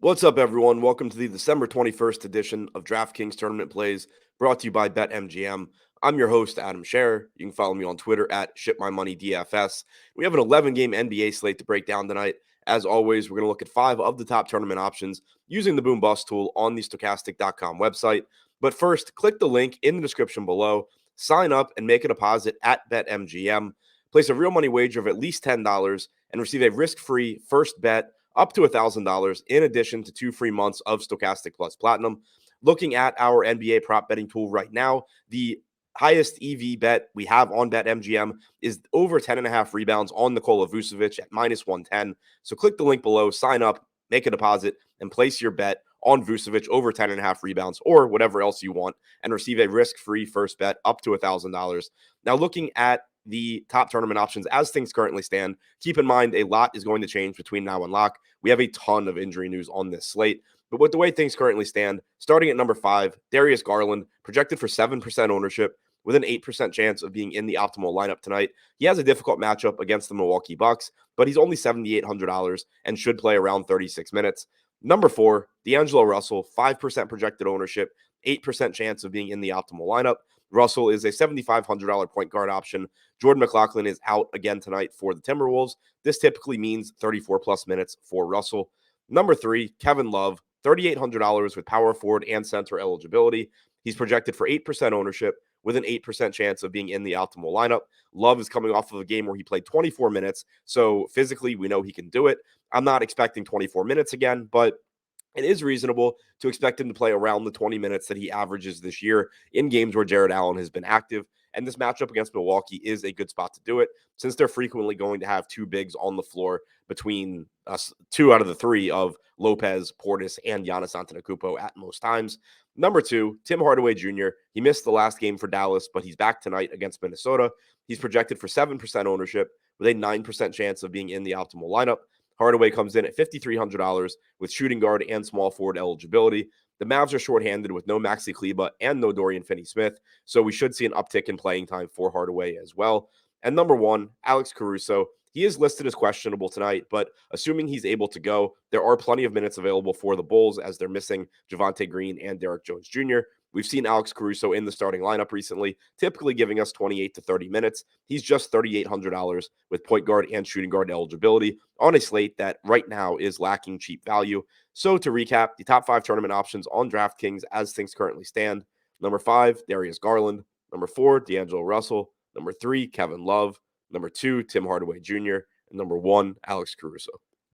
What's up, everyone? Welcome to the December 21st edition of DraftKings Tournament Plays, brought to you by BetMGM. I'm your host, Adam Scherer. You can follow me on Twitter at ShipMyMoney DFS. We have an 11-game NBA slate to break down tonight. As always, we're going to look at 5 of the top tournament options using the Boom Bust tool on the Stokastic.com website. But first, click the link in the description below, sign up, and make a deposit at BetMGM. Place a real money wager of at least $10 and receive a risk-free first bet up to $1,000 in addition to 2 free months of Stokastic Plus Platinum. Looking at our NBA prop betting tool right now, the highest EV bet we have on BetMGM is over 10.5 rebounds on Nikola Vucevic at minus 110. So click the link below, sign up, make a deposit, and place your bet on Vucevic over 10.5 rebounds or whatever else you want and receive a risk-free first bet up to $1,000. Now, looking at the top tournament options as things currently stand, keep in mind a lot is going to change between now and lock. We have a ton of injury news on this slate. But with the way things currently stand, starting at number 5, Darius Garland, projected for 7% ownership with an 8% chance of being in the optimal lineup tonight. He has a difficult matchup against the Milwaukee Bucks, but he's only $7,800 and should play around 36 minutes. Number 4, D'Angelo Russell, 5% projected ownership, 8% chance of being in the optimal lineup. Russell is a $7,500 point guard option. Jordan McLaughlin is out again tonight for the Timberwolves. This typically means 34-plus minutes for Russell. Number 3, Kevin Love, $3,800 with power forward and center eligibility. He's projected for 8% ownership with an 8% chance of being in the optimal lineup. Love is coming off of a game where he played 24 minutes, so physically we know he can do it. I'm not expecting 24 minutes again, but it is reasonable to expect him to play around the 20 minutes that he averages this year in games where Jared Allen has been active. And this matchup against Milwaukee is a good spot to do it, since they're frequently going to have 2 bigs on the floor between 2 out of the 3 of Lopez, Portis, and Giannis Antetokounmpo at most times. Number 2, Tim Hardaway Jr. He missed the last game for Dallas, but he's back tonight against Minnesota. He's projected for 7% ownership with a 9% chance of being in the optimal lineup. Hardaway comes in at $5,300 with shooting guard and small forward eligibility. The Mavs are shorthanded with no Maxi Kleber and no Dorian Finney-Smith, so we should see an uptick in playing time for Hardaway as well. And number 1, Alex Caruso. He is listed as questionable tonight, but assuming he's able to go, there are plenty of minutes available for the Bulls as they're missing Javonte Green and Derek Jones Jr. We've seen Alex Caruso in the starting lineup recently, typically giving us 28 to 30 minutes. He's just $3,800 with point guard and shooting guard eligibility on a slate that right now is lacking cheap value. So to recap, the top 5 tournament options on DraftKings as things currently stand. Number 5, Darius Garland. Number 4, D'Angelo Russell. Number 3, Kevin Love. Number 2, Tim Hardaway Jr. And number 1, Alex Caruso.